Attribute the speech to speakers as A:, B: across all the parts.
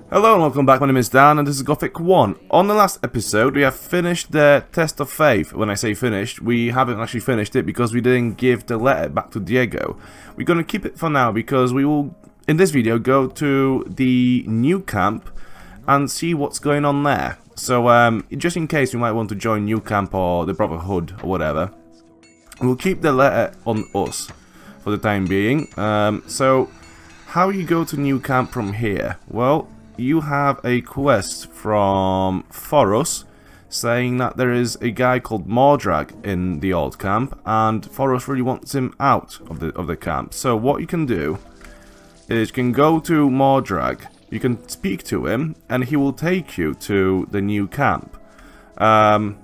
A: Hello and welcome back, my name is Dan and this is Gothic 1. On the last episode we have finished the test of faith. When I say finished, we haven't actually finished it because we didn't give the letter back to Diego. We're going to keep it for now because we will, in this video, go to the new camp and see what's going on there. So just in case you might want to join new camp or the Brotherhood or whatever, we'll keep the letter on us for the time being. So how you go to new camp from here? Well, you have a quest from Foros saying that there is a guy called Mordrag in the old camp and Foros really wants him out of the camp. So what you can do is you can go to Mordrag, you can speak to him and he will take you to the new camp. The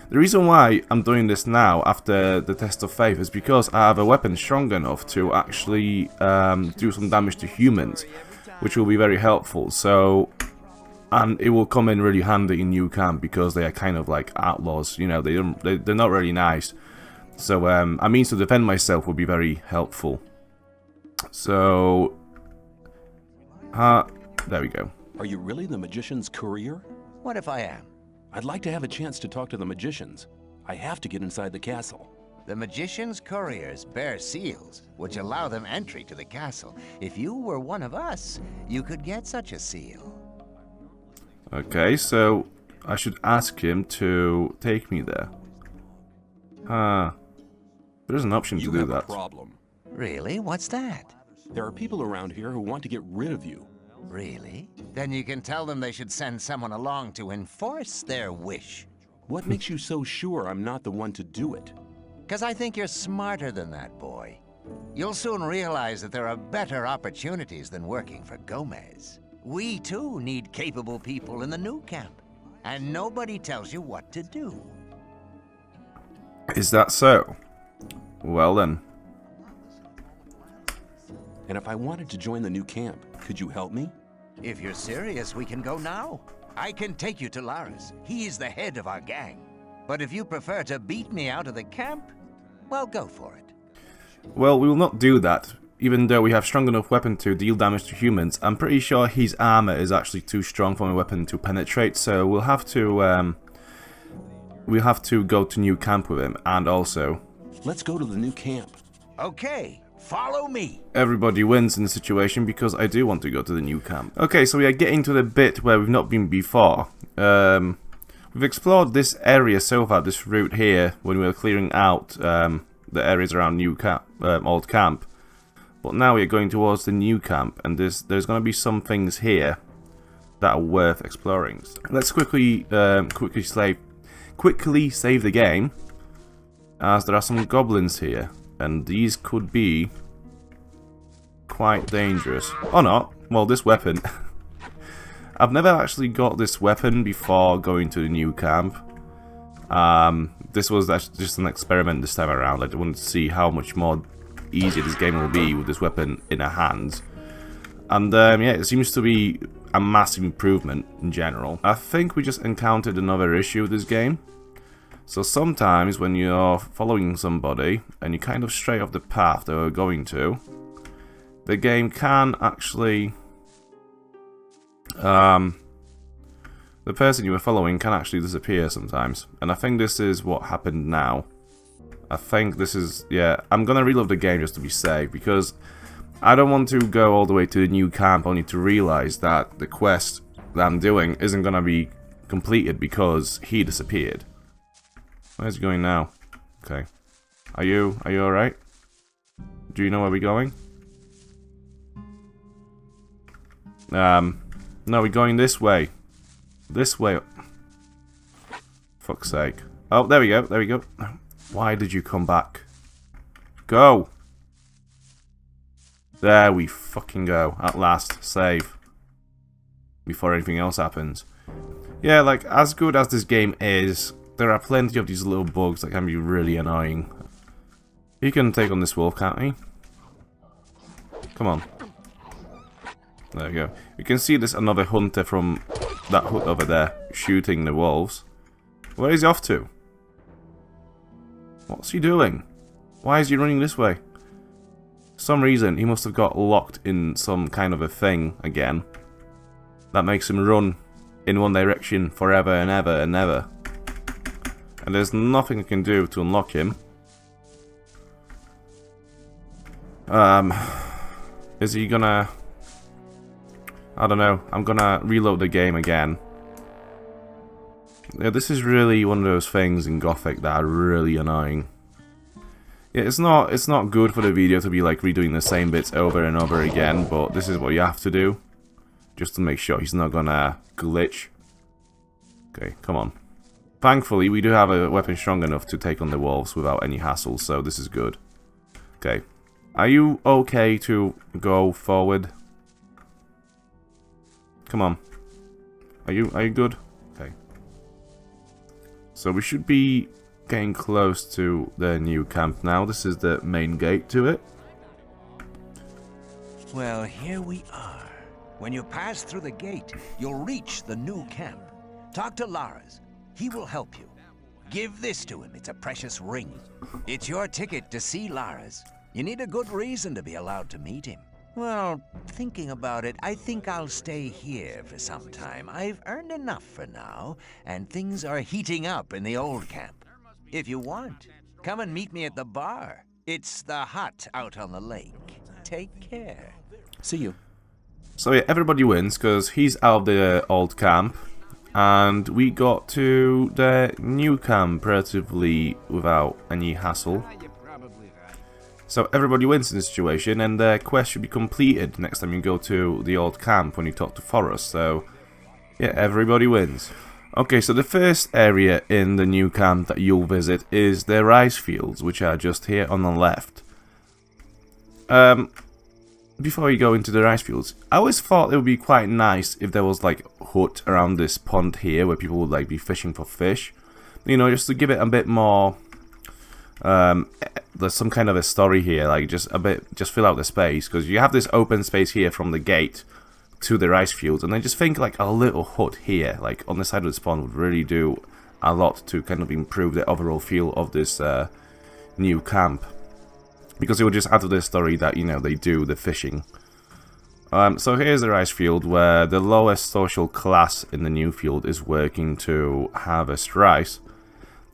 A: reason why I'm doing this now after the test of faith is because I have a weapon strong enough to actually do some damage to humans, which will be very helpful. So, and it will come in really handy in new camp because they are kind of like outlaws. You know, they're not really nice. So a means to defend myself would be very helpful. So, there we go.
B: Are you really the magician's courier?
C: What if I am?
B: I'd like to have a chance to talk to the magicians. I have to get inside the castle.
C: The magician's couriers bear seals, which allow them entry to the castle. If you were one of us, you could get such a seal.
A: Okay, so I should ask him to take me there. There is an option to do that.
B: You have a problem.
C: Really? What's that?
B: There are people around here who want to get rid of you.
C: Really? Then you can tell them they should send someone along to enforce their wish.
B: What makes you so sure I'm not the one to do it?
C: Because I think you're smarter than that, boy. You'll soon realize that there are better opportunities than working for Gomez. We, too, need capable people in the new camp. And nobody tells you what to do.
A: Is that so? Well then.
B: And if I wanted to join the new camp, could you help me?
C: If you're serious, we can go now. I can take you to Lares. He's the head of our gang. But if you prefer to beat me out of the camp, well, go for it.
A: Well, we will not do that. Even though we have strong enough weapon to deal damage to humans, I'm pretty sure his armor is actually too strong for my weapon to penetrate. So we'll have to go to new camp with him, and also
B: Let's go to the new camp.
C: Okay, follow me.
A: Everybody wins in the situation because I do want to go to the new camp. Okay, so we are getting to the bit where we've not been before. We've explored this area so far, this route here, when we were clearing out the areas around new camp, old camp. But now we are going towards the new camp, and there's going to be some things here that are worth exploring. Let's quickly save the game, as there are some goblins here, and these could be quite dangerous. Or not. Well, this weapon. I've never actually got this weapon before going to the new camp. This was just an experiment this time around. I wanted to see how much more easier this game will be with this weapon in our hands. And yeah, it seems to be a massive improvement in general. I think we just encountered another issue with this game. So sometimes when you're following somebody and you kind of stray off the path they were going to, the game can actually... the person you were following can actually disappear sometimes, and I think this is what happened now. I think this is, yeah, I'm gonna reload the game just to be safe, because I don't want to go all the way to the new camp only to realize that the quest that I'm doing isn't gonna be completed because he disappeared. Where's he going now? Okay. Are you alright? Do you know where we're going? No, we're going this way. This way. Fuck's sake. Oh, there we go. There we go. Why did you come back? Go. There we fucking go. At last. Save. Before anything else happens. Yeah, like, as good as this game is, there are plenty of these little bugs that can be really annoying. He can take on this wolf, can't he? Come on. There we go. You can see there's another hunter from that hut over there shooting the wolves. Where is he off to? What's he doing? Why is he running this way? For some reason, he must have got locked in some kind of a thing again. that makes him run in one direction forever and ever and ever. And there's nothing I can do to unlock him. Is he gonna... I don't know. I'm gonna reload the game again. Yeah, this is really one of those things in Gothic that are really annoying. Yeah, it's not good for the video to be like redoing the same bits over and over again, but this is what you have to do. Just to make sure he's not gonna glitch. Okay, come on. Thankfully, we do have a weapon strong enough to take on the wolves without any hassle, so this is good. Okay. Are you okay to go forward? Come on. Are you good? Okay. So we should be getting close to the new camp now. This is the main gate to it.
C: Well, here we are. When you pass through the gate, you'll reach the new camp. Talk to Lares. He will help you. Give this to him. It's a precious ring. It's your ticket to see Lares. You need a good reason to be allowed to meet him. Well, thinking about it, I think I'll stay here for some time. I've earned enough for now, and things are heating up in the old camp. If you want, come and meet me at the bar. It's the hut out on the lake. Take care.
B: See you.
A: So yeah, everybody wins because he's out of the old camp. And we got to the new camp relatively without any hassle. So everybody wins in this situation, and the quest should be completed next time you go to the old camp when you talk to Forrest. So yeah, everybody wins. Okay, so the first area in the new camp that you'll visit is the rice fields, which are just here on the left. Before you go into the rice fields, I always thought it would be quite nice if there was like a hut around this pond here where people would like be fishing for fish. You know, just to give it a bit more, there's some kind of a story here, like just fill out the space, because you have this open space here from the gate to the rice fields, and I just think like a little hut here, like on the side of this pond, would really do a lot to kind of improve the overall feel of this new camp. Because it would just add to the story that, you know, they do the fishing. So here's the rice field where the lowest social class in the new field is working to harvest rice.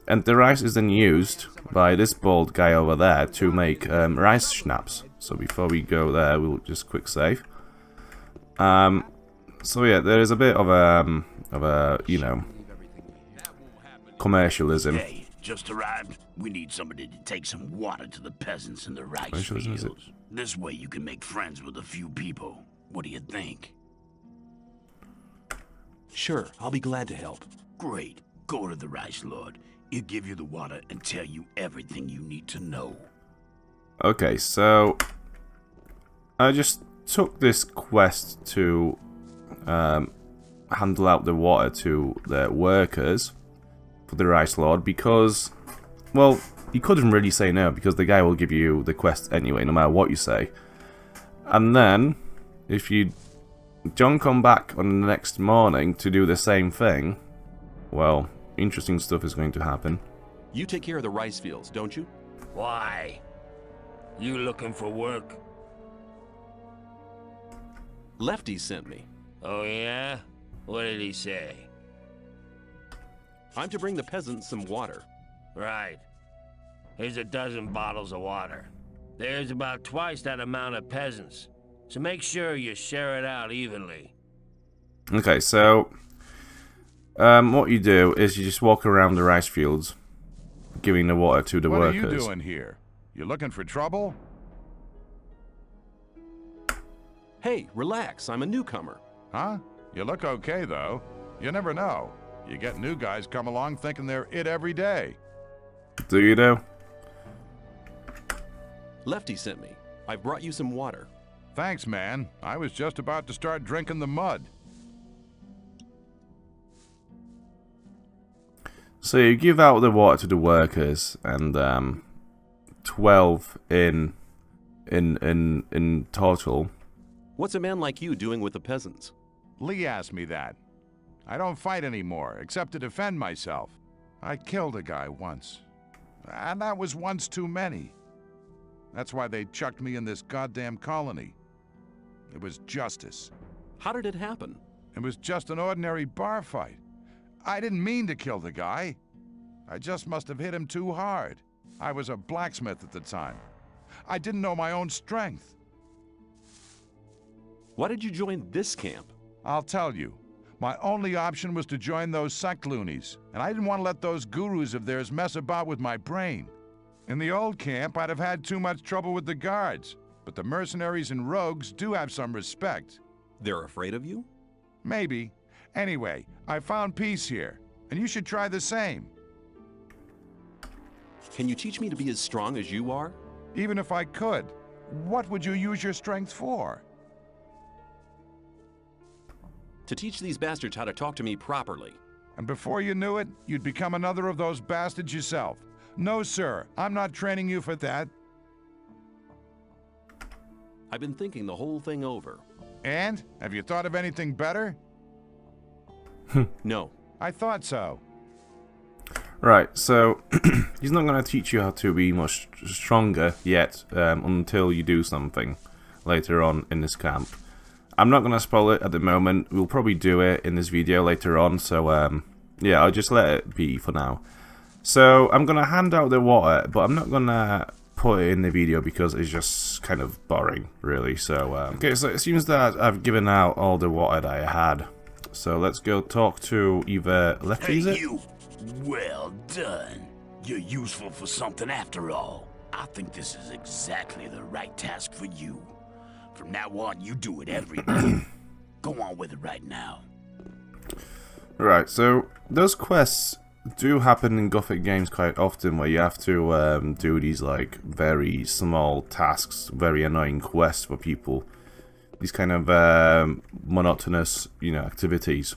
A: And the rice is then used by this bald guy over there to make rice schnapps. So before we go there, we'll just quick save. So yeah, there is a bit of a you know, commercialism.
D: Hey, just arrived. We need somebody to take some water to the peasants in the rice fields. This way you can make friends with a few people. What do you think?
B: Sure, I'll be glad to help.
D: Great. Go to the rice lord. He'll give you the water and tell you everything you need to know.
A: Okay, so I just took this quest to handle out the water to the workers for the rice lord because, well, you couldn't really say no because the guy will give you the quest anyway, no matter what you say. And then, if you don't come back on the next morning to do the same thing, well, interesting stuff is going to happen.
B: You take care of the rice fields, don't you?
D: Why? You looking for work?
B: Lefty sent me.
D: Oh yeah? What did he say?
B: I'm to bring the peasants some water.
D: Right. Here's a dozen bottles of water. There's about twice that amount of peasants, so make sure you share it out evenly.
A: Okay, so what you do is you just walk around the rice fields, giving the water to the workers.
E: What are you doing here? You looking for trouble?
B: Hey, relax, I'm a newcomer.
E: Huh? You look okay, though. You never know. You get new guys come along thinking they're it every day.
A: Do you know?
B: Lefty sent me. I brought you some water.
E: Thanks, man. I was just about to start drinking the mud.
A: So you give out the water to the workers, and 12 in total.
B: What's a man like you doing with the peasants?
E: Lee asked me that. I don't fight anymore, except to defend myself. I killed a guy once. And that was once too many. That's why they chucked me in this goddamn colony. It was justice.
B: How did it happen?
E: It was just an ordinary bar fight. I didn't mean to kill the guy. I just must have hit him too hard. I was a blacksmith at the time. I didn't know my own strength.
B: Why did you join this camp?
E: I'll tell you. My only option was to join those sect loonies, and I didn't want to let those gurus of theirs mess about with my brain. In the old camp, I'd have had too much trouble with the guards, but the mercenaries and rogues do have some respect.
B: They're afraid of you?
E: Maybe. Anyway, I found peace here, and you should try the same.
B: Can you teach me to be as strong as you are?
E: Even if I could, what would you use your strength for?
B: To teach these bastards how to talk to me properly.
E: And before you knew it, you'd become another of those bastards yourself. No, sir, I'm not training you for that.
B: I've been thinking the whole thing over.
E: And? Have you thought of anything better?
B: No.
E: I thought so.
A: Right, so he's not going to teach you how to be much stronger yet until you do something later on in this camp. I'm not going to spoil it at the moment. We'll probably do it in this video later on, so yeah, I'll just let it be for now. So I'm going to hand out the water, but I'm not going to put it in the video because it's just kind of boring, really. So, okay, so it seems that I've given out all the water that I had. So let's go talk to either Lefty, is it?
F: You! Well done. You're useful for something after all. I think this is exactly the right task for you. From now on, you do it every day. Go on with it right now.
A: Right, so those quests do happen in Gothic games quite often, where you have to do these like very small tasks, very annoying quests for people. These kind of monotonous, you know, activities.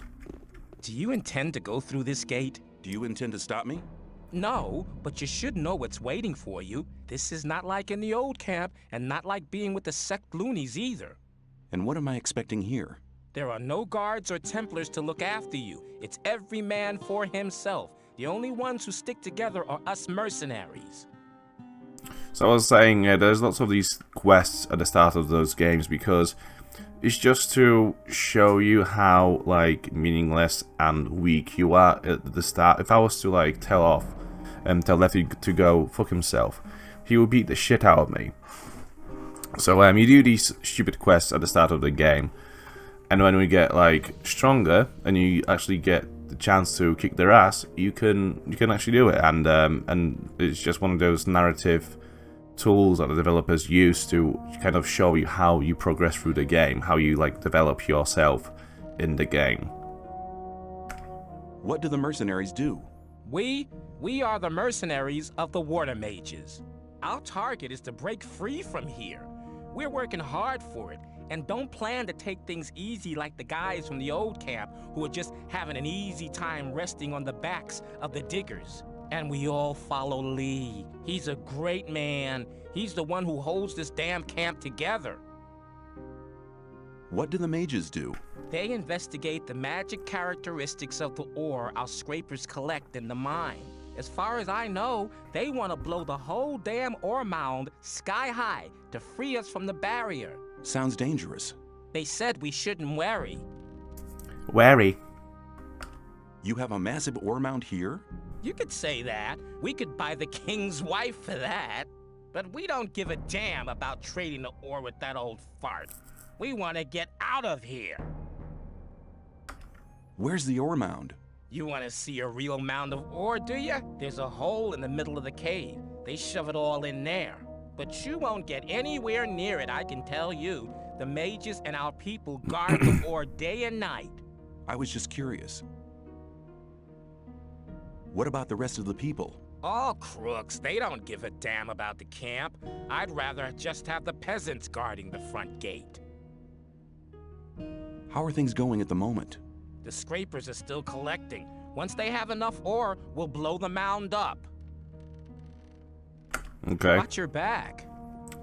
G: Do you intend to go through this gate?
B: Do you intend to stop me?
G: No, but you should know what's waiting for you. This is not like in the old camp, and not like being with the sect loonies either.
B: And what am I expecting here?
G: There are no guards or Templars to look after you. It's every man for himself. The only ones who stick together are us mercenaries.
A: So I was saying, there's lots of these quests at the start of those games because it's just to show you how like meaningless and weak you are at the start. If I was to like tell Lefty to go fuck himself, he would beat the shit out of me. So you do these stupid quests at the start of the game, and when we get like stronger and you actually get the chance to kick their ass, you can actually do it, and it's just one of those narrative tools that the developers use to kind of show you how you progress through the game, how you like develop yourself in the game.
B: What do the mercenaries do?
G: We are the mercenaries of the water mages. Our target is to break free from here. We're working hard for it, and don't plan to take things easy like the guys from the old camp who are just having an easy time resting on the backs of the diggers. And we all follow Lee. He's a great man. He's the one who holds this damn camp together.
B: What do the mages do?
G: They investigate the magic characteristics of the ore our scrapers collect in the mine. As far as I know, they want to blow the whole damn ore mound sky high to free us from the barrier.
B: Sounds dangerous.
G: They said we shouldn't worry.
A: Wary.
B: You have a massive ore mound here?
G: You could say that. We could buy the king's wife for that. But we don't give a damn about trading the ore with that old fart. We want to get out of here.
B: Where's the ore mound?
G: You want to see a real mound of ore, do you? There's a hole in the middle of the cave. They shove it all in there. But you won't get anywhere near it, I can tell you. The mages and our people guard the ore day and night.
B: I was just curious. What about the rest of the people?
G: All crooks. They don't give a damn about the camp. I'd rather just have the peasants guarding the front gate.
B: How are things going at the moment?
G: The scrapers are still collecting. Once they have enough ore, we'll blow the mound up.
A: Okay.
G: Watch your back.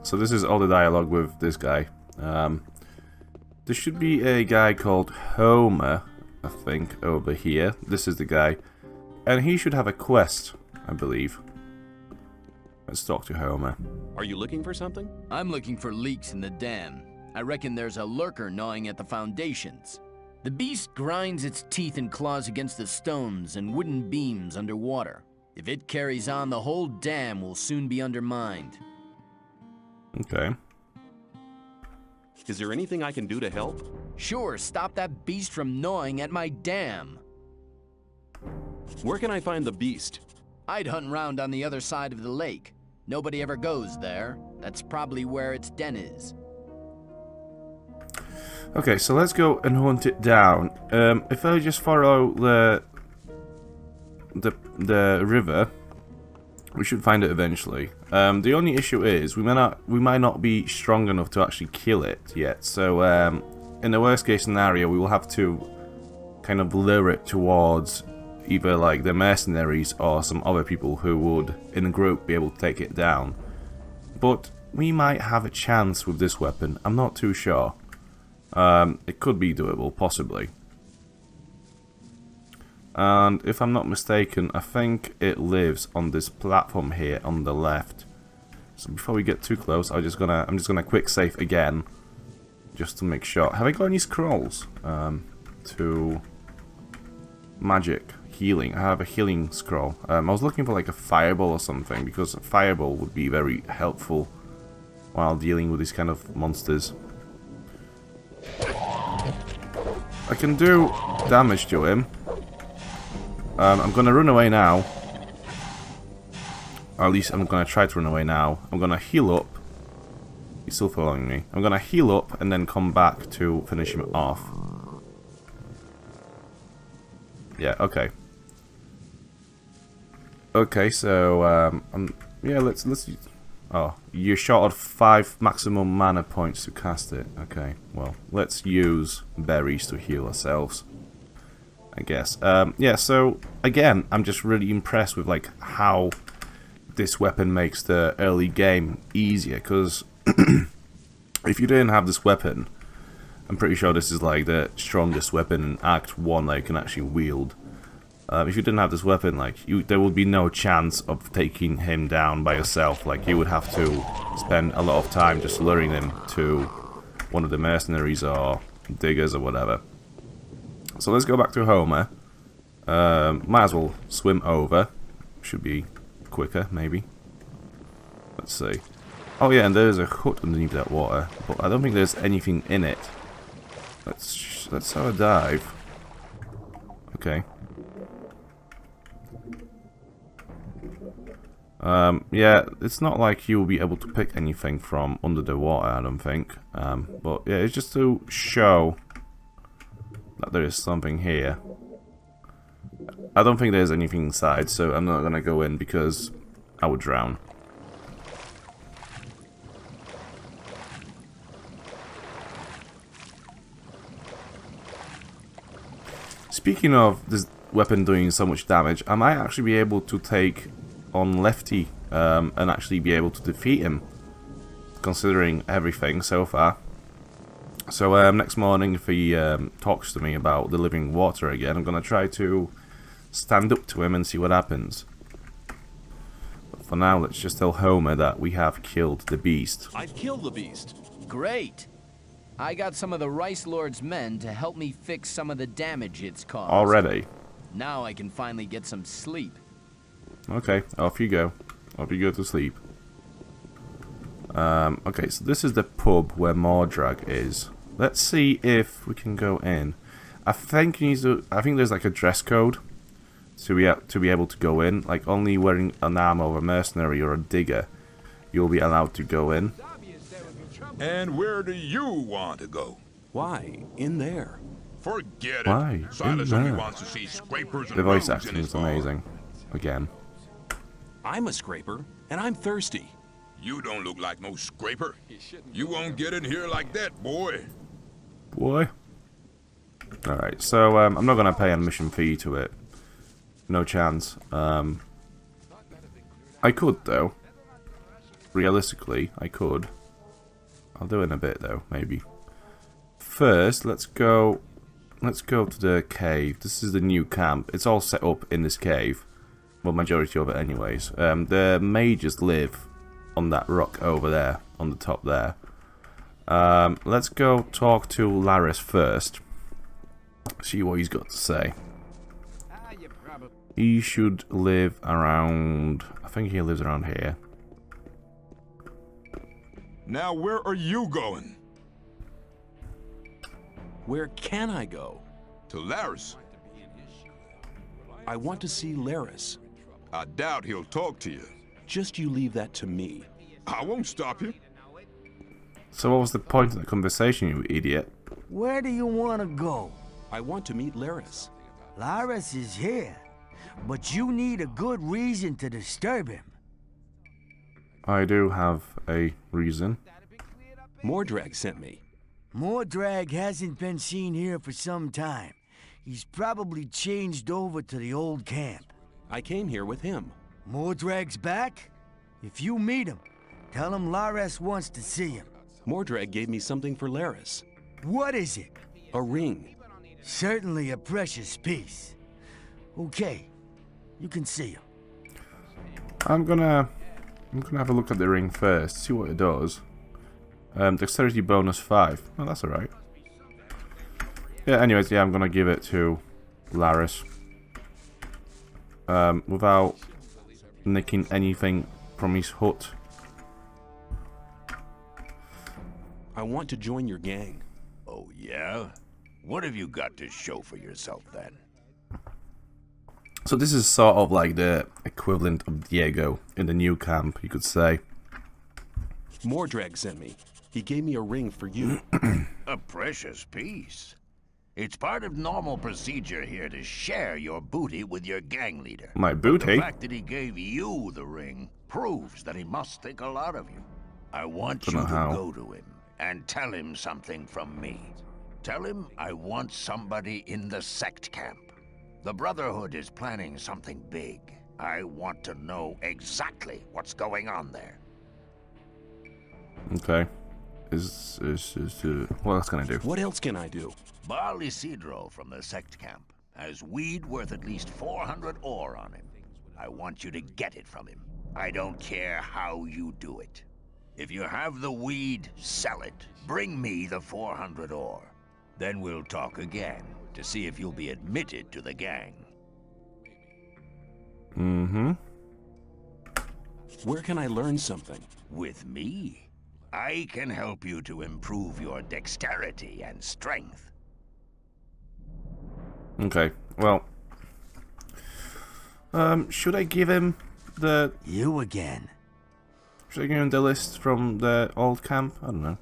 A: So this is all the dialogue with this guy. There should be a guy called Homer, I think, over here. This is the guy. And he should have a quest, I believe. Let's talk to Homer.
B: Are you looking for something?
H: I'm looking for leaks in the dam. I reckon there's a lurker gnawing at the foundations. The beast grinds its teeth and claws against the stones and wooden beams underwater. If it carries on, the whole dam will soon be undermined.
A: Okay.
B: Is there anything I can do to help?
H: Sure, stop that beast from gnawing at my dam.
B: Where can I find the beast?
H: I'd hunt round on the other side of the lake. Nobody ever goes there. That's probably where its den is.
A: Okay, so let's go and hunt it down. If I just follow the river, we should find it eventually. The only issue is we might not be strong enough to actually kill it yet. So in the worst case scenario, we will have to kind of lure it towards either like the mercenaries or some other people who would, in a group, be able to take it down. But we might have a chance with this weapon. I'm not too sure. It could be doable, possibly. And if I'm not mistaken, I think it lives on this platform here on the left. So before we get too close, I'm just gonna quick save again, just to make sure. Have I got any scrolls? To magic healing. I have a healing scroll. I was looking for like a fireball or something, because a fireball would be very helpful while dealing with these kind of monsters. I can do damage to him. I'm gonna run away now. Or at least I'm gonna try to run away now. I'm gonna heal up. He's still following me. I'm gonna heal up and then come back to finish him off. Yeah, okay. Okay, so yeah, let's oh, you're short of 5 maximum mana points to cast it. Okay, well, let's use berries to heal ourselves, I guess. Yeah, so again, I'm just really impressed with like how this weapon makes the early game easier, because if you didn't have this weapon, I'm pretty sure this is like the strongest weapon in Act 1 that you can actually wield. If you didn't have this weapon, like there would be no chance of taking him down by yourself. Like you would have to spend a lot of time just luring him to one of the mercenaries or diggers or whatever. So let's go back to Homer. Might as well swim over. Should be quicker, maybe. Let's see. Oh yeah, and there's a hut underneath that water, but I don't think there's anything in it. Let's have a dive. Okay. Yeah, it's not like you'll be able to pick anything from under the water, I don't think. But yeah, it's just to show that there is something here. I don't think there's anything inside, so I'm not gonna go in because I would drown. Speaking of this weapon doing so much damage, I might actually be able to take on Lefty and actually be able to defeat him, considering everything so far. So next morning, if he talks to me about the living water again, I'm gonna try to stand up to him and see what happens. But for now, let's just tell Homer that we have killed the beast.
B: I've killed the beast.
H: Great. I got some of the Rice Lord's men to help me fix some of the damage it's caused.
A: Already?
H: Now I can finally get some sleep.
A: Okay, off you go. Off you go to sleep. Okay, so this is the pub where Mordrag is. Let's see if we can go in. I think there's like a dress code to be able to go in. Like only wearing an armor of a mercenary or a digger, you'll be allowed to go in.
I: And where do you want to go?
B: Why? In there.
I: Forget it.
A: Why?
I: Silas
A: In
I: only
A: there.
I: wants to see scrapers and
A: The voice
I: rogues in
A: acting
I: his
A: is
I: bar.
A: amazing. Again.
B: I'm a scraper, and I'm thirsty.
I: You don't look like no scraper. You won't get in here like that, boy.
A: Boy. Alright, so I'm not going to pay admission fee to it. No chance. I could, though. Realistically, I could. I'll do it in a bit, though, maybe. First, let's go to the cave. This is the new camp. It's all set up in this cave. Well, majority of it anyways. The mages live on that rock over there, on the top there. Let's go talk to Lares first. See what he's got to say. He should live around... I think he lives around here.
I: Now where are you going?
B: Where can I go?
I: To Lares.
B: I want to see Lares.
I: I doubt he'll talk to you.
B: Just you leave that to me.
I: I won't stop you.
A: So what was the point of the conversation, you idiot?
J: Where do you want to go?
B: I want to meet Lares.
J: Lares is here, but you need a good reason to disturb him.
A: I do have a reason.
B: Mordrag sent me.
J: Mordrag hasn't been seen here for some time. He's probably changed over to the old camp.
B: I came here with him.
J: Mordrag's back? If you meet him, tell him Lares wants to see him.
B: Mordrag gave me something for Lares.
J: What is it?
B: A ring.
J: Certainly a precious piece. Okay, you can see him.
A: I'm gonna have a look at the ring first, see what it does. Dexterity bonus 5. Oh, that's alright. Yeah, anyways, yeah, I'm gonna give it to Lares. Without nicking anything from his hut.
B: I want to join your gang.
F: Oh, yeah? What have you got to show for yourself, then?
A: So this is sort of like the equivalent of Diego in the new camp, you could say.
B: Mordrag sent me. He gave me a ring for you.
F: A precious piece. It's part of normal procedure here to share your booty with your gang leader.
A: My
F: The
A: booty?
F: fact that he gave you the ring proves that he must think a lot of you. I want
A: Dunno
F: you to
A: how.
F: go to him and tell him something from me. Tell him I want somebody in the sect camp. The Brotherhood is planning something big. I want to know exactly what's going on there.
A: Okay. What else can I do?
B: What else can I do?
F: Baal Isidro from the sect camp has weed worth at least 400 ore on him. I want you to get it from him. I don't care how you do it. If you have the weed, sell it. Bring me the 400 ore. Then we'll talk again to see if you'll be admitted to the gang.
A: Mm-hmm.
B: Where can I learn something?
F: With me, I can help you to improve your dexterity and strength.
A: Okay, well... should I give him the...
J: You again.
A: Should I give him the list from the old camp? I don't know.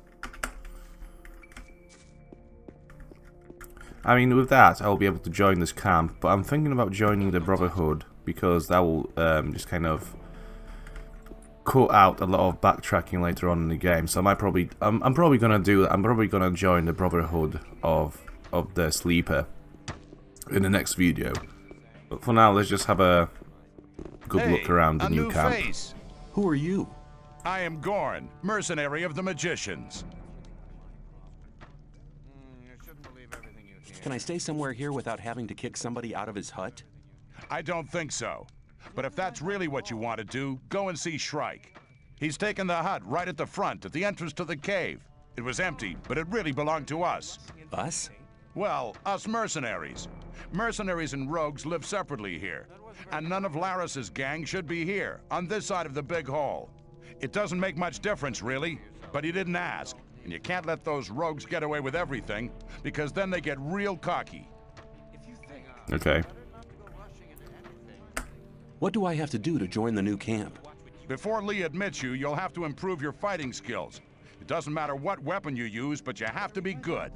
A: I mean, with that, I'll be able to join this camp, but I'm thinking about joining the Brotherhood, because that will just kind of cut out a lot of backtracking later on in the game. So I'm probably gonna do that. I'm probably gonna join the Brotherhood of the Sleeper in the next video. But for now, let's just have a good look around the new camp.
E: Face.
B: Who are you?
E: I am Gorn, mercenary of the magicians.
B: Can I stay somewhere here without having to kick somebody out of his hut?
E: I don't think so. But if that's really what you want to do, go and see Shrike. He's taken the hut right at the front, at the entrance to the cave. It was empty, but it really belonged to us.
B: Us?
E: Well, us mercenaries. Mercenaries and rogues live separately here. And none of Lares's gang should be here, on this side of the big hall. It doesn't make much difference, really, but he didn't ask. And you can't let those rogues get away with everything, because then they get real cocky.
A: Okay.
B: What do I have to do to join the new camp?
E: Before Lee admits you, you'll have to improve your fighting skills. It doesn't matter what weapon you use, but you have to be good.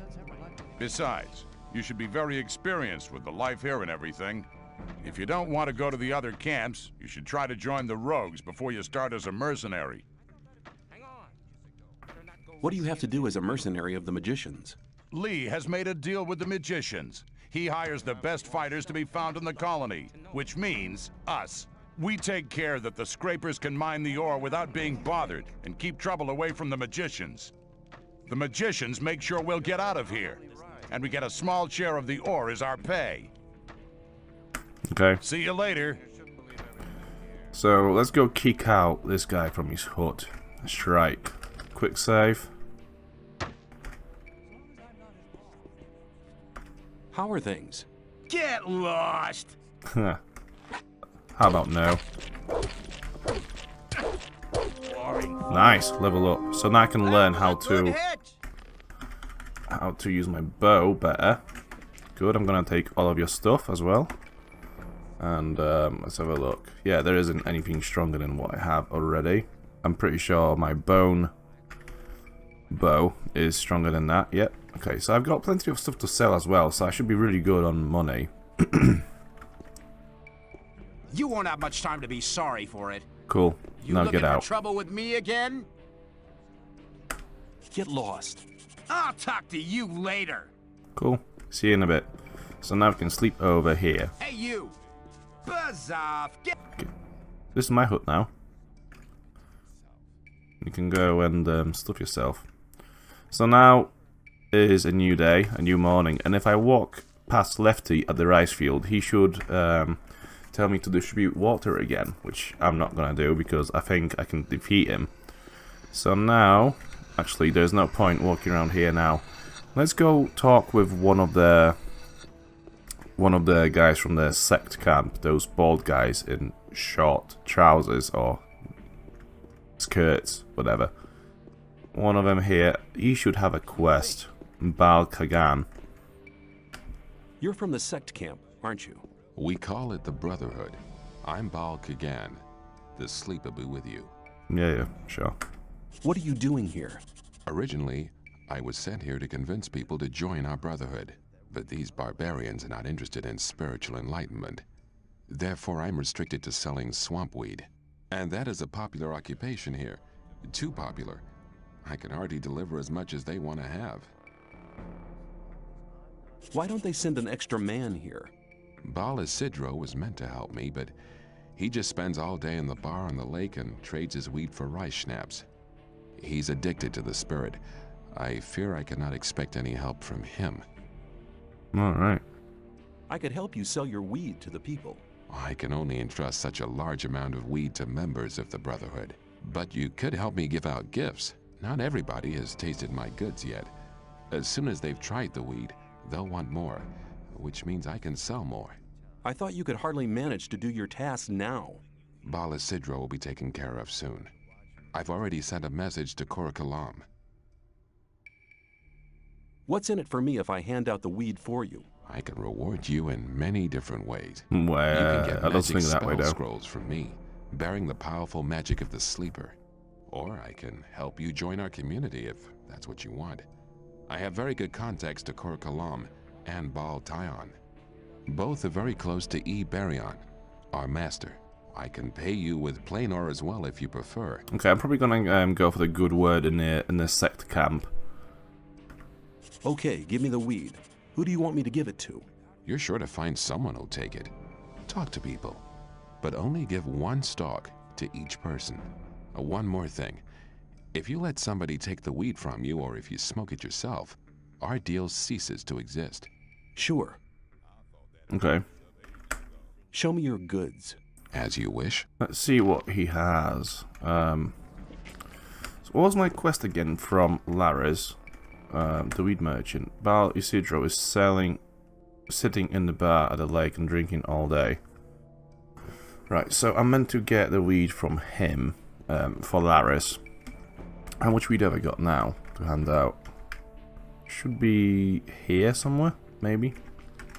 E: Besides, you should be very experienced with the life here and everything. If you don't want to go to the other camps, you should try to join the rogues before you start as a mercenary.
B: What do you have to do as a mercenary of the magicians?
E: Lee has made a deal with the magicians. He hires the best fighters to be found in the colony, which means us. We take care that the scrapers can mine the ore without being bothered and keep trouble away from the magicians. The magicians make sure we'll get out of here, and we get a small share of the ore as our pay.
A: Okay.
E: See you later.
A: So let's go kick out this guy from his hut. Strike. Quick save.
B: How are things?
F: Get lost!
A: How about no? Nice, level up. So now I can learn how to use my bow better. Good, I'm gonna take all of your stuff as well. And let's have a look. Yeah, there isn't anything stronger than what I have already. I'm pretty sure my bone bow is stronger than that. Yep. Okay, so I've got plenty of stuff to sell as well, so I should be really good on money.
F: You won't have much time to be sorry for it.
A: Cool. Now get out.
F: Trouble with me again?
B: Get lost.
F: I'll talk to you later.
A: Cool. See you in a bit. So now we can sleep over here.
F: Hey, you! Buzz off! Get
A: Okay. This is my hut now. You can go and stuff yourself. So now is a new day, a new morning, and if I walk past Lefty at the rice field, he should tell me to distribute water again, which I'm not gonna do because I think I can defeat him. So now, actually, there's no point walking around here now. Let's go talk with one of the guys from the sect camp, those bald guys in short trousers or skirts, whatever. One of them here, he should have a quest. Bal Kagan.
B: You're from the sect camp, aren't you?
K: We call it the Brotherhood. I'm Bal Kagan. The sleep will be with you.
A: Yeah, sure.
B: What are you doing here?
K: Originally, I was sent here to convince people to join our Brotherhood, but these barbarians are not interested in spiritual enlightenment. Therefore, I'm restricted to selling swamp weed. And that is a popular occupation here. Too popular. I can hardly deliver as much as they want to have.
B: Why don't they send an extra man here?
K: Bal Isidro was meant to help me, but he just spends all day in the bar on the lake and trades his weed for rice schnapps. He's addicted to the spirit. I fear I cannot expect any help from him.
A: Alright.
B: I could help you sell your weed to the people.
K: I can only entrust such a large amount of weed to members of the Brotherhood. But you could help me give out gifts. Not everybody has tasted my goods yet. As soon as they've tried the weed, they'll want more, which means I can sell more.
B: I thought you could hardly manage to do your task now.
K: Bal Isidro will be taken care of soon. I've already sent a message to Korkalam.
B: What's in it for me if I hand out the weed for you?
K: I can reward you in many different ways.
A: Well,
K: you can get
A: I don't think that way,
K: spell
A: though.
K: scrolls from me, bearing the powerful magic of the sleeper. Or I can help you join our community if that's what you want. I have very good contacts to Korkalam and Baal Tyon. Both are very close to E. Baryon, our master. I can pay you with plain ore as well if you prefer.
A: Okay, I'm probably gonna go for the good word in the sect camp.
B: Okay, give me the weed. Who do you want me to give it to?
K: You're sure to find someone who'll take it. Talk to people, but only give one stalk to each person. One more thing. If you let somebody take the weed from you, or if you smoke it yourself, our deal ceases to exist.
B: Sure.
A: Okay.
B: Show me your goods.
K: As you wish.
A: Let's see what he has. So what was my quest again from Lares? The weed merchant. Bal Isidro is sitting in the bar at the lake and drinking all day. Right, so I'm meant to get the weed from him for Lares. How much weed have I got now to hand out? Should be here somewhere, maybe?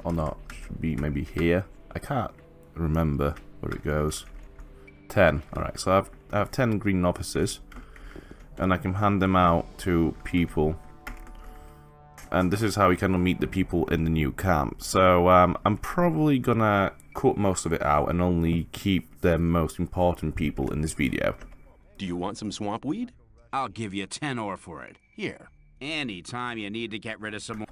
A: Or not? Should be maybe here. I can't remember where it goes. 10. Alright, so I have 10 green novices. And I can hand them out to people. And this is how we can meet the people in the new camp. So I'm probably gonna cut most of it out and only keep the most important people in this video.
B: Do you want some swamp weed?
F: I'll give you 10 ore for it. Here. Anytime you need to get rid of some more.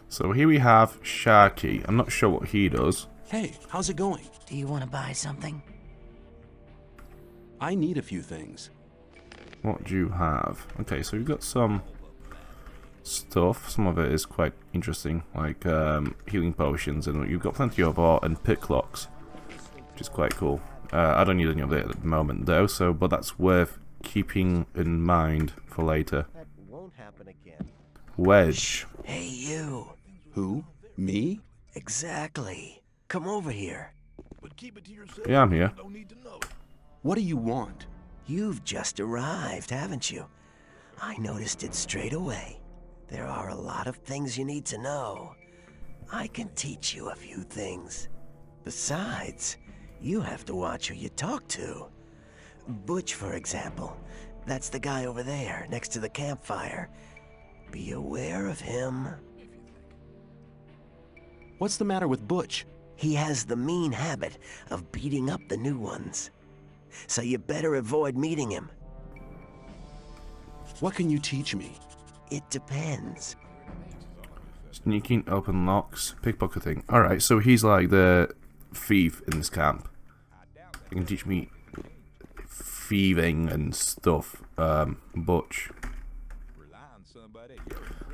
A: So here we have Sharky. I'm not sure what he does.
B: Hey, how's it going?
J: Do you want to buy something?
B: I need a few things.
A: What do you have? Okay, so we've got some stuff. Some of it is quite interesting, like healing potions, and you've got plenty of ore and picklocks, which is quite cool. I don't need any of it at the moment though, but that's worth keeping in mind for later.
L: That won't happen again.
A: Wedge.
J: Hey, you.
B: Who? Me?
J: Exactly. Come over here.
A: Yeah, I'm here.
B: What do you want?
J: You've just arrived, haven't you? I noticed it straight away. There are a lot of things you need to know. I can teach you a few things. Besides, you have to watch who you talk to. Butch, for example. That's the guy over there, next to the campfire. Be aware of him.
B: What's the matter with Butch?
J: He has the mean habit of beating up the new ones. So you better avoid meeting him.
B: What can you teach me?
J: It depends.
A: Sneaking, open locks, pickpocketing. Alright, so he's like the thief in this camp. He can teach me thieving and stuff. Butch.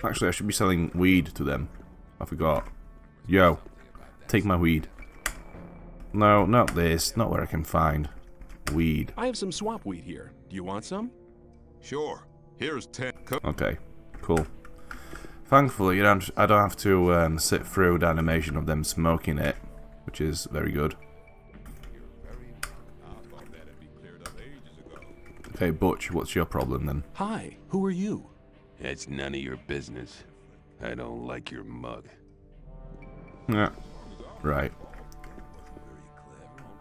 A: Actually, I should be selling weed to them. I forgot. Yo, take my weed. No, not this. Not where I can find weed.
B: I have some swamp weed here. Do you want some?
I: Sure. Here's 10.
A: Okay, cool. Thankfully, I don't have to sit through the animation of them smoking it, which is very good. Okay, Butch, what's your problem then?
B: Hi, who are you?
K: It's none of your business. I don't like your mug.
A: Yeah, right.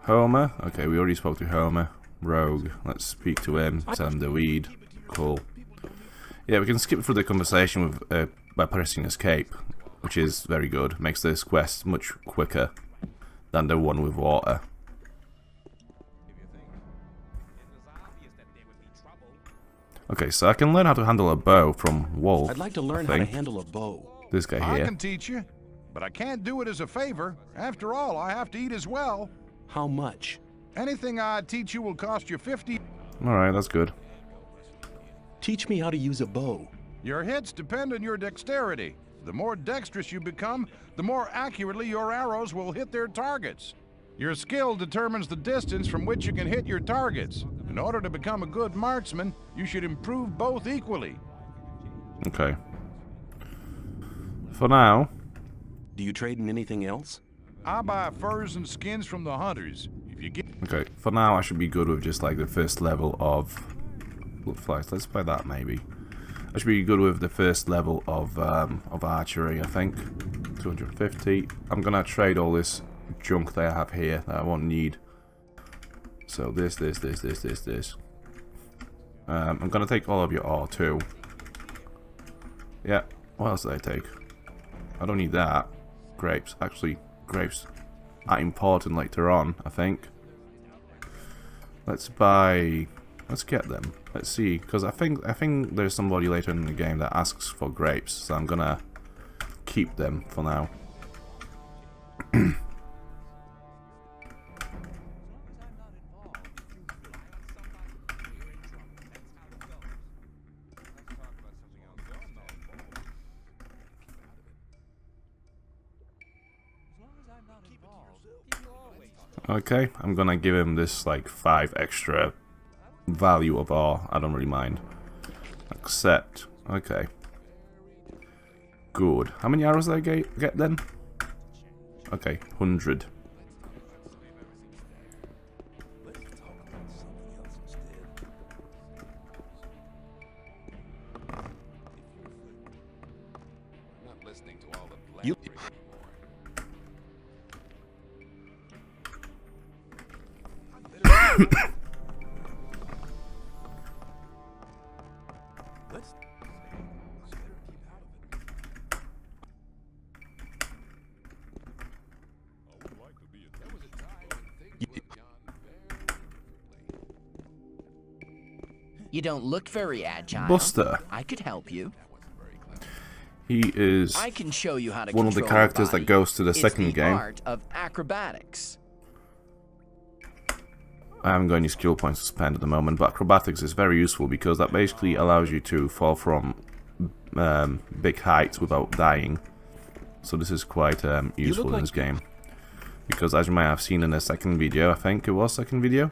A: Homer? Okay, we already spoke to Homer. Rogue, let's speak to him, sell him the weed. Cool. Yeah, we can skip through the conversation with by pressing escape, which is very good. Makes this quest much quicker than the one with water. Okay, so I can learn how to handle a bow from Wolf.
B: I'd like to learn how to handle a bow.
A: This guy
E: I
A: here.
E: can teach you, but I can't do it as a favor. After all, I have to eat as well.
B: How much?
E: Anything I teach you will cost you 50.
A: Alright, that's good.
B: Teach me how to use a bow.
E: Your hits depend on your dexterity. The more dexterous you become, the more accurately your arrows will hit their targets. Your skill determines the distance from which you can hit your targets. In order to become a good marksman, you should improve both equally.
A: Okay. For now.
B: Do you trade in anything else?
E: I buy furs and skins from the hunters. If you get...
A: Okay, for now I should be good with just like the first level of flights. Let's play that maybe. I should be good with the first level of archery, I think. 250. I'm gonna trade all this junk that I have here that I won't need. So this. I'm gonna take all of your ore too. Yeah. What else did I take? I don't need that. Grapes. Actually, grapes are important later on, I think. Let's buy. Let's get them. Let's see, because I think there's somebody later in the game that asks for grapes, so I'm gonna keep them for now. Okay, I'm gonna give him this like 5 extra value of ore. I don't really mind. Accept. Okay. Good. How many arrows did I get then? Okay, 100.
K: You.
H: You don't look very agile.
A: Buster.
H: I could help you.
A: He is
H: I can show you how to
A: one of the
H: control
A: characters
H: your
A: that goes to the
H: body.
A: second
H: It's the
A: game.
H: art of acrobatics.
A: I haven't got any skill points to spend at the moment, but acrobatics is very useful because that basically allows you to fall from big heights without dying. So this is quite useful in this game. Because as you might have seen in the second video, I think it was second video,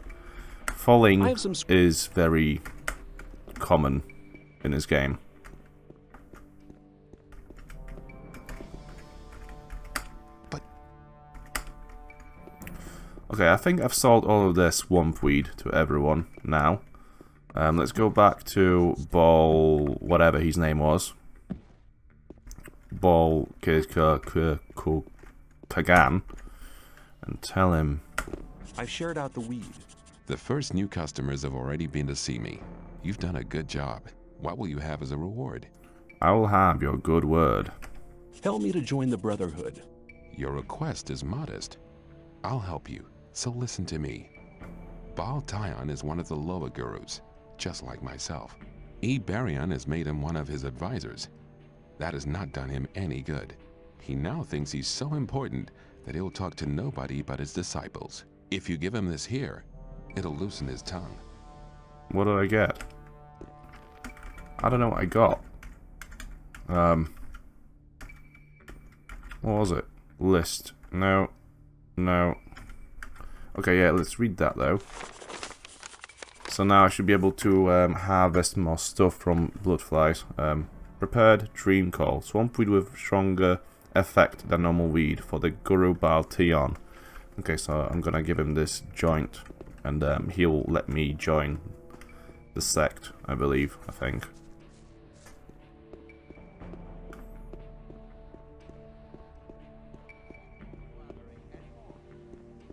A: falling is very common in this game. Okay, I think I've sold all of this swamp weed to everyone now. Let's go back to Ball, whatever his name was. Ball Kagan, and tell him.
B: I've shared out the weed.
K: The first new customers have already been to see me. You've done a good job. What will you have as a reward?
A: I will have your good word.
B: Help me to join the Brotherhood.
K: Your request is modest. I'll help you, so listen to me. Baal Tyon is one of the lower gurus, just like myself. Barion has made him one of his advisors. That has not done him any good. He now thinks he's so important that he'll talk to nobody but his disciples. If you give him this here, it'll loosen his tongue.
A: What did I get? I don't know what I got. What was it? List. No. No. Okay, yeah, let's read that though. So now I should be able to harvest more stuff from bloodflies. Prepared dream call. Swamp weed with stronger effect than normal weed for the Guru Baal Tyon. Okay, so I'm gonna give him this joint, and he'll let me join the sect, I believe, I think.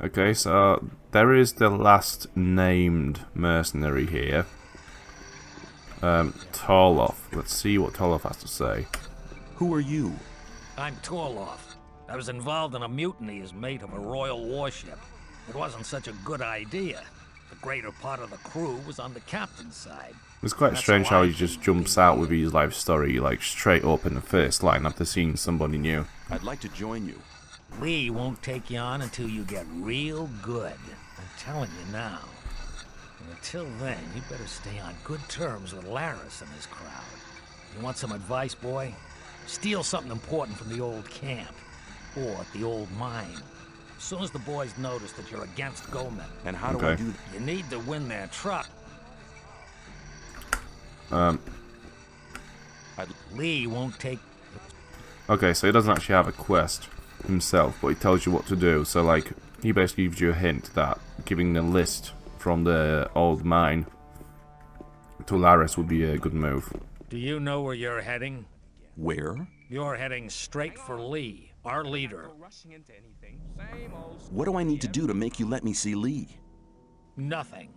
A: Okay, so there is the last named mercenary here. Torloff. Let's see what Torloff has to say.
B: Who are you?
M: I'm Torloff. I was involved in a mutiny as mate of a royal warship. It wasn't such a good idea. The greater part of the crew was on the captain's side.
A: It's quite strange how he just jumps out with his life story, like straight up in the first line after seeing somebody new.
B: I'd like to join you.
M: Lee won't take you on until you get real good. I'm telling you now. And until then, you better stay on good terms with Lares and his crowd. You want some advice, boy? Steal something important from the old camp. Or the old mine. As soon as the boys notice that you're against Gomez.
B: And how do I do that?
M: You need to win their truck. Lee won't take...
A: Okay, so he doesn't actually have a quest himself, but he tells you what to do. So, like, he basically gives you a hint that giving the list from the old mine to Lares would be a good move.
M: Do you know where you're heading?
B: Where?
M: You're heading straight for Lee, our leader.
B: What do I need to do to make you let me see Lee?
M: Nothing.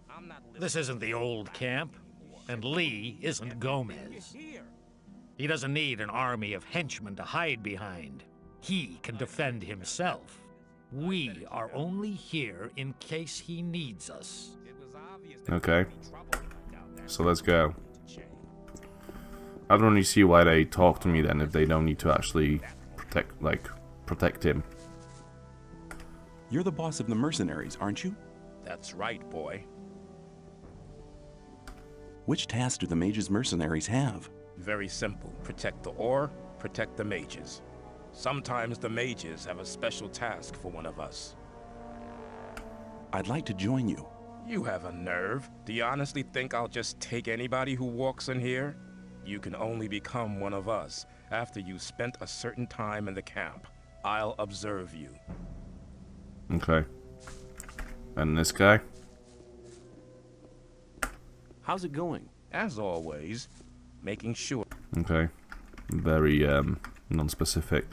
M: This isn't the old camp, and Lee isn't Gomez. He doesn't need an army of henchmen to hide behind. He can defend himself. We are only here in case he needs us.
A: Okay. So let's go. I don't really see why they talk to me then if they don't need to actually protect him.
B: You're the boss of the mercenaries, aren't you?
G: That's right, boy.
B: Which task do the mages' mercenaries have?
G: Very simple. Protect the ore, protect the mages. Sometimes the mages have a special task for one of us.
B: I'd like to join you.
G: You have a nerve. Do you honestly think I'll just take anybody who walks in here? You can only become one of us after you've spent a certain time in the camp. I'll observe you.
A: Okay. And this guy?
B: How's it going?
G: As always, making sure.
A: Okay. Very non-specific.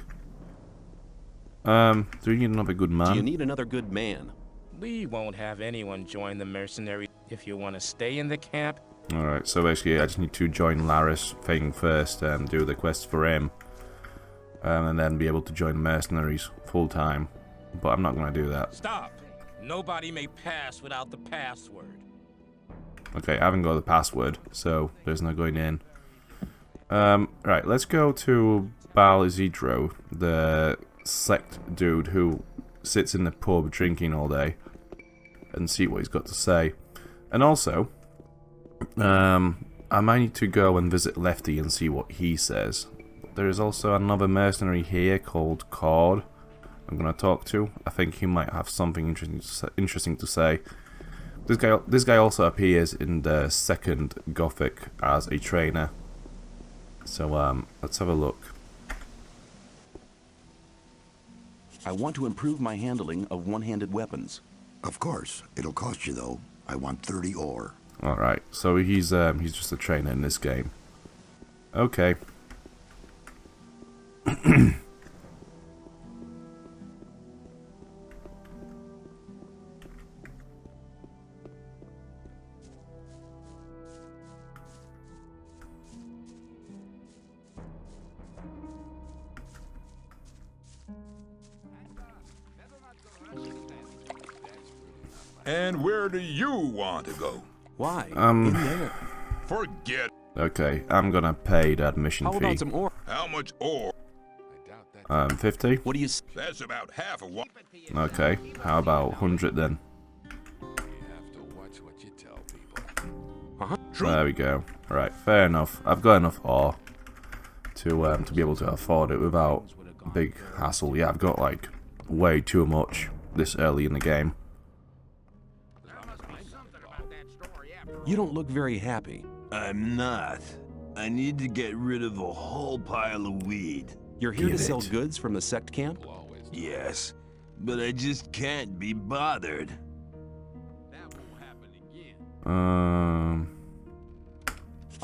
A: Do you need another good man?
B: Do you need another good man?
G: We won't have anyone join the mercenaries. If you want to stay in the camp.
A: Alright, so basically I just need to join Lares thing first and do the quest for him. And then be able to join mercenaries full time. But I'm not going to do that.
G: Stop! Nobody may pass without the password.
A: Okay, I haven't got the password, so there's no going in. Right, let's go to Baal Isidro, the sect dude who sits in the pub drinking all day, and see what he's got to say. And also, I might need to go and visit Lefty and see what he says. There is also another mercenary here called Cord I'm gonna talk to. I think he might have something interesting to say. This guy also appears in the second Gothic as a trainer. So let's have a look.
B: I want to improve my handling of one-handed weapons.
N: Of course. It'll cost you, though. I want 30 ore.
A: Alright, so he's just a trainer in this game. Okay.
I: And where do you want to go?
B: Why? In there.
I: Forget.
A: Okay, I'm gonna pay the admission
B: How
A: fee.
B: about some ore?
I: How much ore?
A: 50?
B: What do you...
I: That's about half of what...
A: Okay, how about 100 then? There we go. Right, fair enough. I've got enough ore to be able to afford it without big hassle. Yeah, I've got like way too much this early in the game.
B: You don't look very happy.
O: I'm not. I need to get rid of a whole pile of weed.
B: You're here to sell goods from the sect camp?
O: Yes, but I just can't be bothered.
B: I'll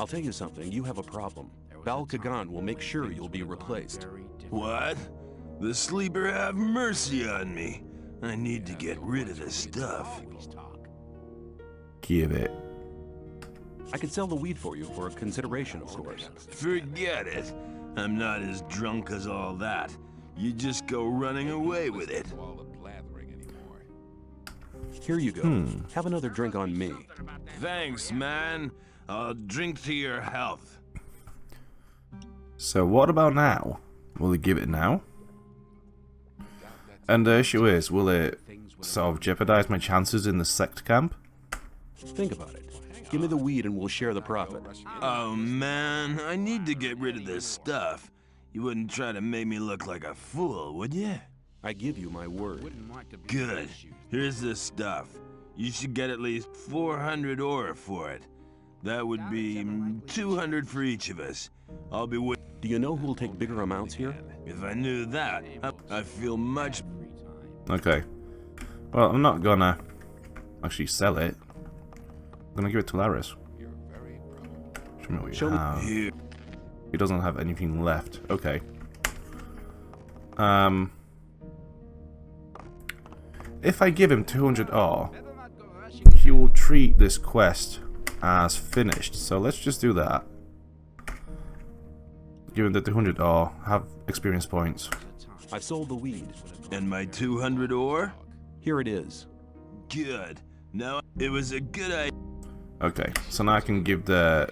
B: tell you something, you have a problem. Bal Kagan will make sure you'll be replaced.
O: What? The sleeper have mercy on me. I need to get rid of this stuff.
A: Give it.
B: I could sell the weed for you for a consideration, of course.
O: Forget it. I'm not as drunk as all that. You just go running away with it.
B: Here you go. Have another drink on me.
O: Thanks, man. I'll drink to your health.
A: So what about now? Will he give it now? And the issue is, will it sort of jeopardize my chances in the sect camp?
B: Think about it. Give me the weed and we'll share the profit.
O: Oh man, I need to get rid of this stuff. You wouldn't try to make me look like a fool, would you?
B: I give you my word.
O: Good. Here's this stuff. You should get at least 400 ore for it. That would be 200 for each of us. I'll be with...
B: Do you know who'll take bigger amounts here?
O: If I knew that, I feel much...
A: Okay. Well, I'm not gonna actually sell it. I'm gonna give it to Lares. Show me what you have. He doesn't have anything left. Okay. If I give him 200 ore, he will treat this quest as finished. So let's just do that. Give him the 200 ore, have experience points.
B: I sold the weed.
O: And my 200 ore?
B: Here it is.
O: Good. Now, it was a good idea.
A: Okay, so now I can give the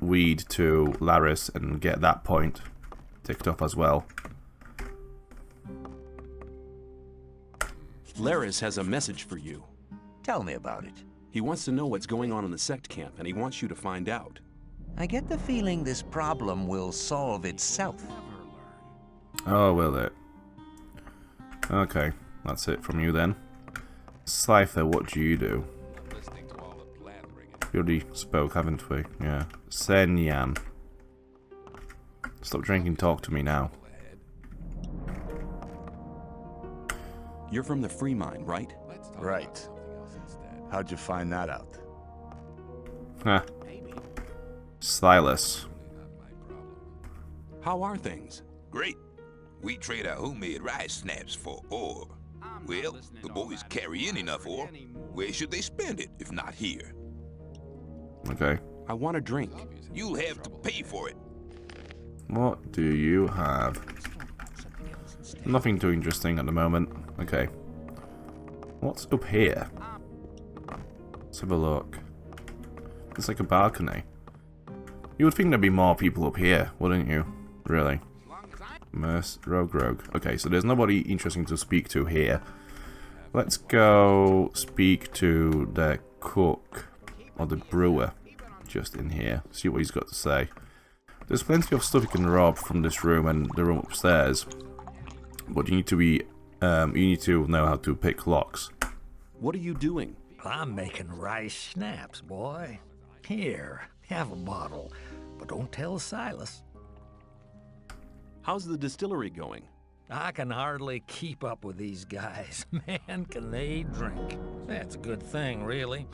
A: weed to Lares and get that point ticked off as well.
B: Lares has a message for you.
C: Tell me about it.
B: He wants to know what's going on in the sect camp, and he wants you to find out.
C: I get the feeling this problem will solve itself.
A: Oh, will it? Okay, that's it from you then. Cypher, what do you do? We already spoke, haven't we? Yeah. Senyan. Stop drinking, talk to me now.
B: You're from the Free Mine, right?
P: Right. How'd you find that out?
A: Huh. Stylus.
B: How are things?
I: Great. We trade our homemade rice snaps for ore. Well, the boys carry in enough ore. Where should they spend it, if not here?
A: Okay.
B: I want a drink.
I: You'll have to pay for it.
A: What do you have? Nothing too interesting at the moment. Okay. What's up here? Let's have a look. It's like a balcony. You would think there'd be more people up here, wouldn't you? Really? Rogue. Okay, so there's nobody interesting to speak to here. Let's go speak to the cook or the brewer. just in here, see what he's got to say. There's plenty of stuff you can rob from this room and the room upstairs, but you need to know how to pick locks.
B: What are you doing?
M: I'm making rice schnapps, boy. Here, have a bottle, but don't tell Silas.
B: How's the distillery going?
M: I can hardly keep up with these guys. Man, can they drink. That's a good thing, really.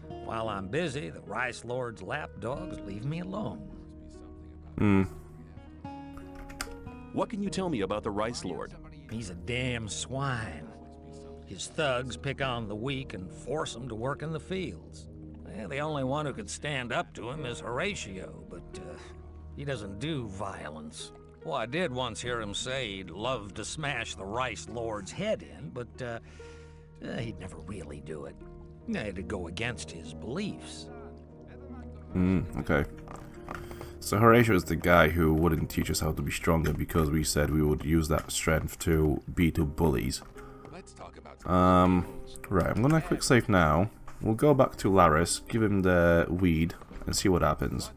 M: While I'm busy, the Rice Lord's lapdogs leave me alone.
B: What can you tell me about the Rice Lord?
M: He's a damn swine. His thugs pick on the weak and force them to work in the fields. The only one who could stand up to him is Horatio, but he doesn't do violence. Well, I did once hear him say he'd love to smash the Rice Lord's head in, but he'd never really do it. It'd go against his beliefs.
A: Okay. So Horatio is the guy who wouldn't teach us how to be stronger because we said we would use that strength to beat up bullies. Right, I'm gonna quick save now. We'll go back to Lares, give him the weed, and see what happens.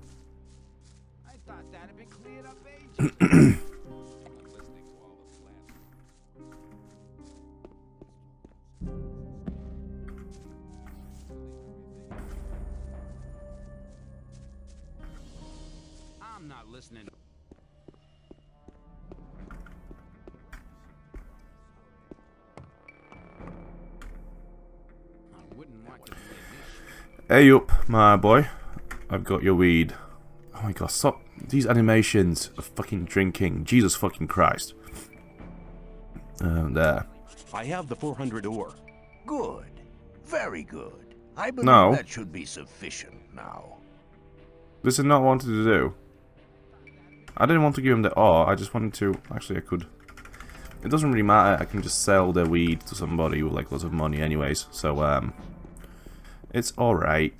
F: I'm not listening.
A: Hey up, my boy. I've got your weed. Oh my god, stop. These animations of fucking drinking. Jesus fucking Christ. There.
B: I have the 400 ore.
C: Good. Very good. I believe
A: No.
C: that should be sufficient now.
A: This is not what I wanted to do. I didn't want to give him the ore, I just wanted to... Actually, I could... It doesn't really matter, I can just sell the weed to somebody with like lots of money anyways, so it's alright.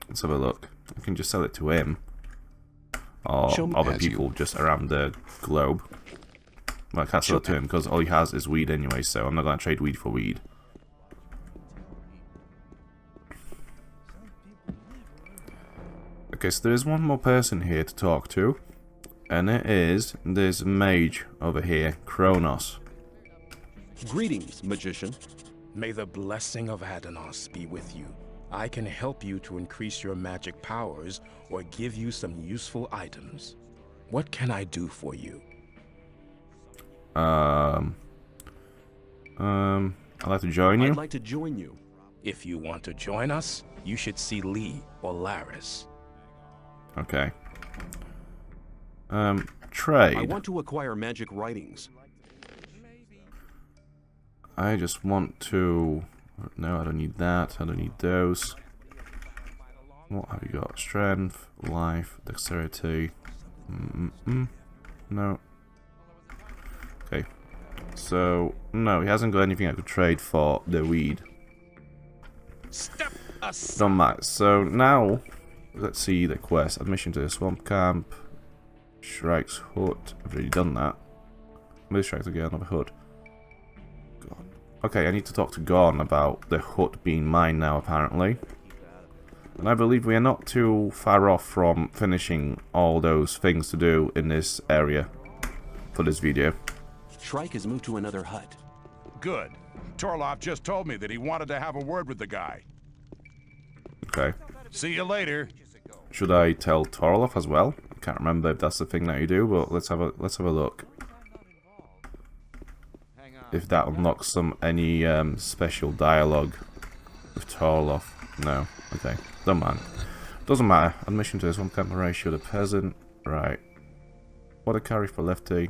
A: Let's have a look. I can just sell it to him. Or other people just around the globe. Well, I can't sell it to him because all he has is weed anyway, so I'm not going to trade weed for weed. Okay, so there is one more person here to talk to. And it is this mage over here, Kronos.
B: Greetings, magician.
Q: May the blessing of Adanos be with you. I can help you to increase your magic powers or give you some useful items. What can I do for you?
A: I'd like to join you.
B: I'd like to join you.
Q: If you want to join us, you should see Lee or Lares.
A: Okay. Trade.
B: I want to acquire magic writings.
A: I just want to... No, I don't need that. I don't need those. What have you got? Strength, life, dexterity. No. Okay. So, no, he hasn't got anything I could trade for the weed.
Q: Step aside.
A: Don't matter. So now, let's see the quest. Admission to the swamp camp. Shrike's hut. I've already done that. Maybe Shrike to get another hut. God. Okay, I need to talk to Gorn about the hut being mine now, apparently. And I believe we are not too far off from finishing all those things to do in this area for this video.
B: Shrike has moved to another hut.
E: Good. Torloff just told me that he wanted to have a word with the guy.
A: Okay.
E: See you later.
A: Should I tell Torloff as well? I can't remember if that's the thing that you do, but let's have a look. If that unlocks any special dialogue with Torloff. No. Okay. Don't mind. Doesn't matter. Admission to this one camp ratio, the peasant. Right. What a carry for Lefty.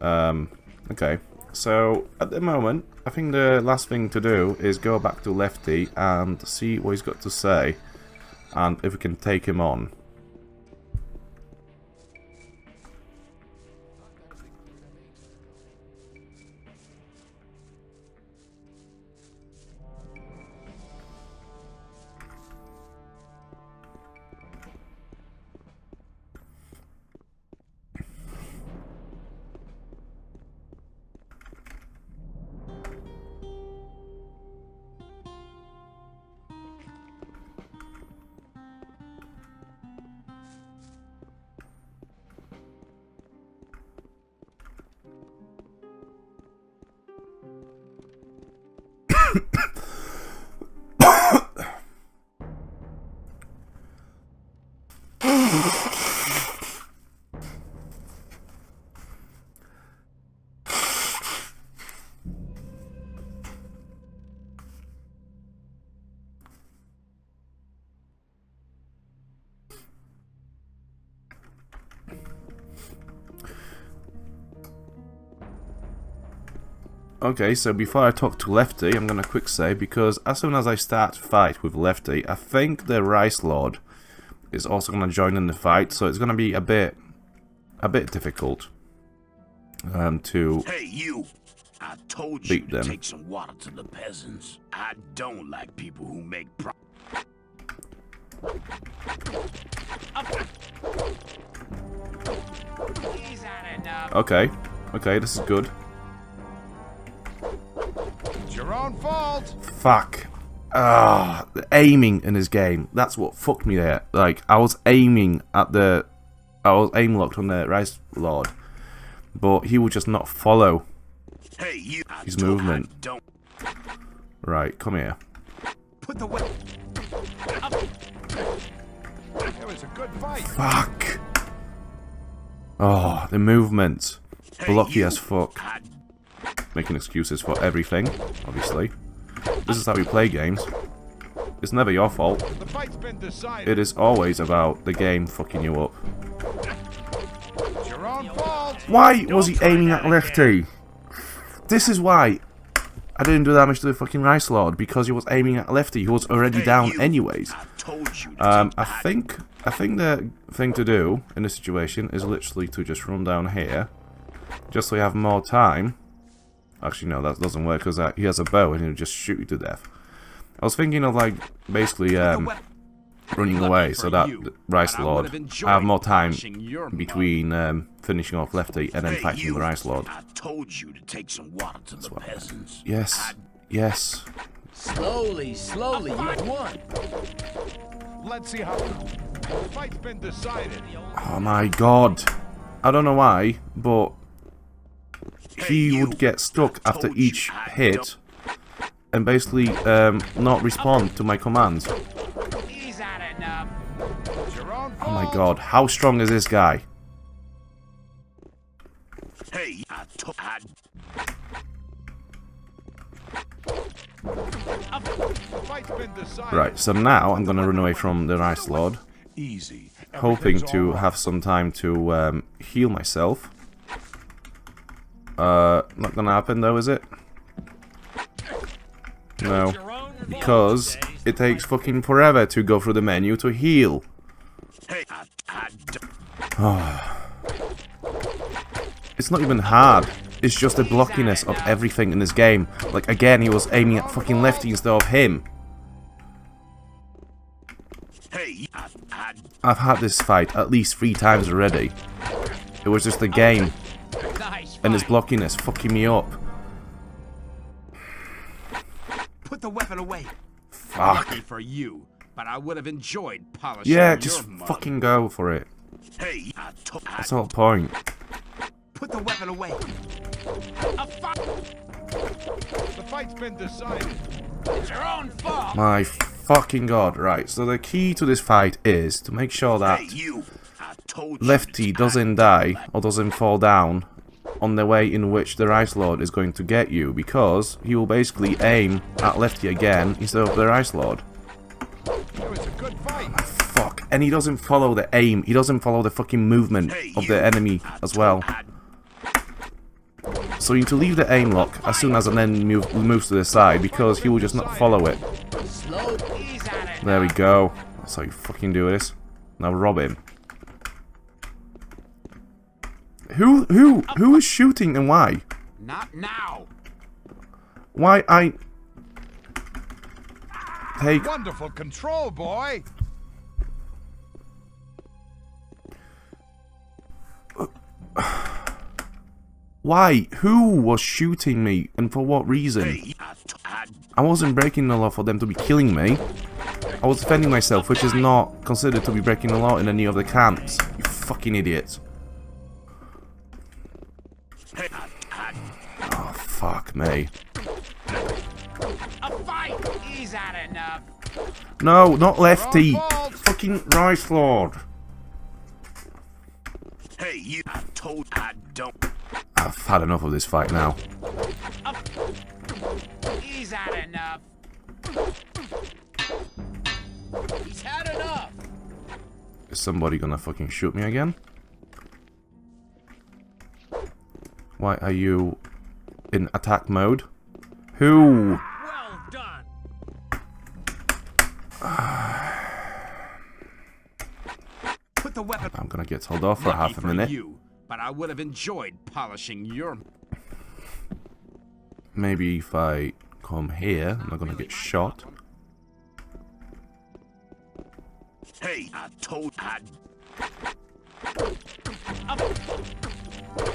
A: Okay. So, at the moment, I think the last thing to do is go back to Lefty and see what he's got to say. And if we can take him on. Okay, so before I talk to Lefty, I'm gonna quick save, because as soon as I start to fight with Lefty, I think the Rice Lord is also gonna join in the fight, so it's gonna be a bit difficult to
F: Hey, you! I told you
A: beat
F: to
A: them.
F: take some water to the peasants. I don't like people who make
A: Okay, okay, this is good.
E: It's your own fault.
A: Fuck. Ah, the aiming in this game. That's what fucked me there. Like, I was aiming at the... I was aim locked on the Rice Lord, but he would just not follow his movement. Right, come here.
E: Put the weapon. It was a good fight.
A: Fuck. Oh, the movement. Blocky as fuck. Making excuses for everything, obviously. This is how we play games. It's never your fault.
E: The fight's been decided.
A: It is always about the game fucking you up.
E: It's your own fault.
A: Why was he aiming at Lefty? This is why I didn't do damage to the fucking Rice Lord, because he was aiming at Lefty, who was already down anyways. I think the thing to do in this situation is literally to just run down here, just so you have more time. Actually, no, that doesn't work, because he has a bow and he'll just shoot you to death. I was thinking of, like, basically running away so that the Rice Lord, I have more time between finishing off Lefty and then fighting the Rice Lord.
F: I told you to take some water to the peasants.
A: Yes, yes.
H: Slowly, slowly, you've won.
E: Let's see how the fight's been decided.
A: Oh my god. I don't know why, but he would get stuck after each hit and basically not respond to my commands. Oh my god, how strong is this guy?
F: Hey,
A: Right, so now I'm gonna run away from the Rice Lord, hoping to have some time to heal myself. Not gonna happen though, is it? No, because it takes fucking forever to go through the menu to heal. It's not even hard. It's just the blockiness of everything in this game. Like, again, he was aiming at fucking Lefty instead of him. I've had this fight at least 3 times already. It was just the game and his blockiness fucking me up.
R: Put the weapon away.
A: Fuck.
R: Lucky for you, but I would have enjoyed polishing
A: Yeah,
R: your
A: just
R: mug.
A: fucking go for it. That's the whole point.
R: Put the weapon away.
E: The fight's been decided.
R: It's your own fault.
A: My fucking god. Right, so the key to this fight is to make sure that Lefty doesn't die or doesn't fall down on the way in which the Rice Lord is going to get you, because he will basically aim at Lefty again instead of the Rice Lord.
E: It was a good fight.
A: Oh, fuck. And he doesn't follow the aim. He doesn't follow the fucking movement of the enemy as well. So you need to leave the aim lock as soon as an enemy moves to the side, because he will just not follow it. There we go. That's how you fucking do this. Now rob him. Who is shooting and why?
R: Not now.
A: Why I take
E: Wonderful control, boy.
A: Why? Who was shooting me and for what reason? I wasn't breaking the law for them to be killing me. I was defending myself, which is not considered to be breaking the law in any of the camps. You fucking idiots. Oh, fuck me.
R: A fight. He's had enough.
A: No, not Lefty. Fucking Rice Lord.
F: Hey, you! I told I don't.
A: I've had enough of this fight now.
R: He's had enough. He's had enough.
A: Is somebody gonna fucking shoot me again? Why are you in attack mode. Who?
D: Well done.
F: Put the weapon.
A: I'm gonna get told off for half a minute.
F: You, but I would have enjoyed polishing your.
A: Maybe if I come here, I'm not gonna get shot.
F: Hey, I told I.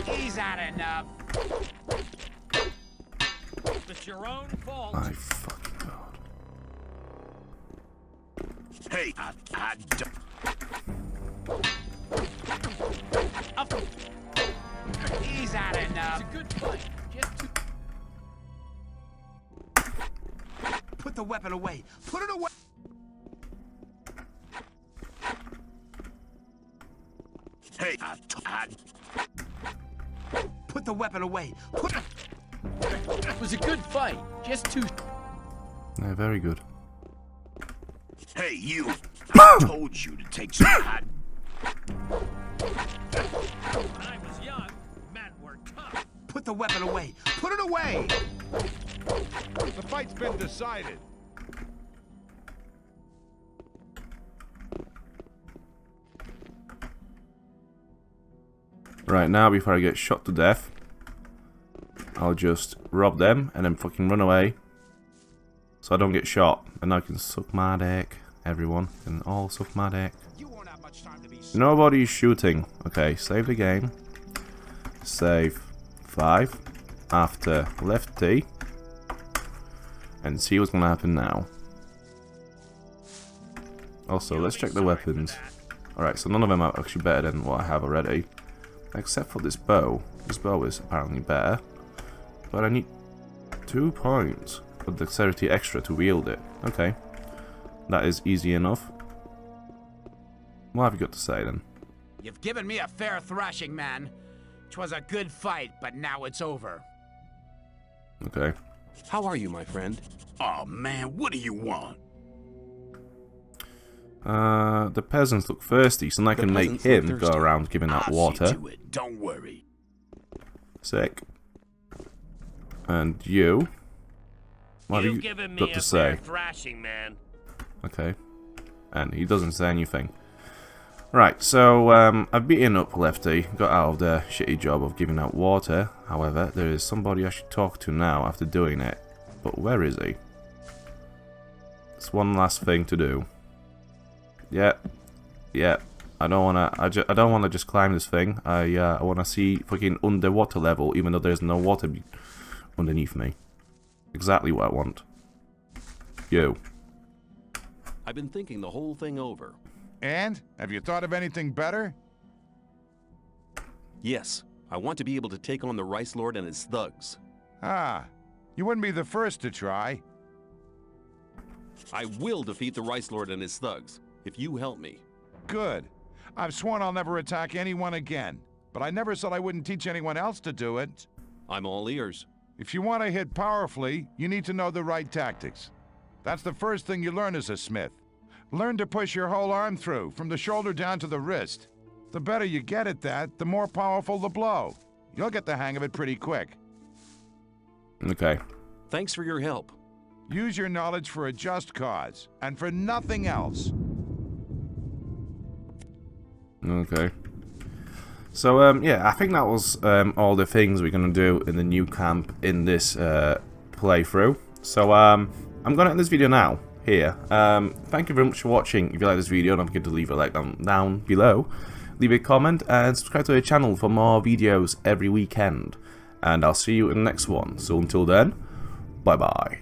R: He's had enough.
D: It's your own fault.
A: My fucking god.
F: Hey, I don't.
R: He's had enough.
D: It's a good fight. Just to...
F: Put the weapon away. Put it away. Hey, put the weapon away. Put it.
R: It was a good fight. Just too.
A: Yeah, very good.
F: Hey, you. I told you to take some.
D: When I was young, men were tough.
F: Put the weapon away. Put it away.
E: The fight's been decided.
A: Right now, before I get shot to death, I'll just rob them and then fucking run away, so I don't get shot, and I can suck my dick. Everyone can all suck my dick. Nobody's shooting. Okay, save the game. Save 5 after Lefty, and see what's gonna happen now. Also, let's check the weapons. Alright, so none of them are actually better than what I have already. Except for this bow. This bow is apparently better. But I need 2 points of dexterity extra to wield it. Okay. That is easy enough. What have you got to say then?
R: You've given me a fair thrashing, man. 'Twas a good fight, but now it's over.
A: Okay.
B: How are you, my friend?
F: Oh man, what do you want?
A: The peasants look thirsty, so I can make him go around giving out water.
F: See to it. Don't worry.
A: Sick. And you? What have you
D: given me
A: got
D: a
A: to say?
D: fair thrashing, man.
A: Okay. And he doesn't say anything. Right, so I've beaten up Lefty, got out of the shitty job of giving out water. However, there is somebody I should talk to now after doing it. But where is he? It's one last thing to do. Yeah. I don't wanna. I don't wanna just climb this thing. I wanna see fucking underwater level, even though there's no water underneath me. Exactly what I want. You.
B: I've been thinking the whole thing over.
E: And? Have you thought of anything better?
B: Yes, I want to be able to take on the Rice Lord and his thugs.
E: Ah, you wouldn't be the first to try.
B: I will defeat the Rice Lord and his thugs, if you help me.
E: Good. I've sworn I'll never attack anyone again, but I never said I wouldn't teach anyone else to do it.
B: I'm all ears.
E: If you want to hit powerfully, you need to know the right tactics. That's the first thing you learn as a smith. Learn to push your whole arm through, from the shoulder down to the wrist. The better you get at that, the more powerful the blow. You'll get the hang of it pretty quick.
A: Okay.
B: Thanks for your help.
E: Use your knowledge for a just cause, and for nothing else.
A: Okay. So, yeah, I think that was all the things we're going to do in the new camp in this playthrough. So, I'm going to end this video now, here. Thank you very much for watching. If you like this video, don't forget to leave a like down below. Leave a comment and subscribe to the channel for more videos every weekend. And I'll see you in the next one. So until then, bye-bye.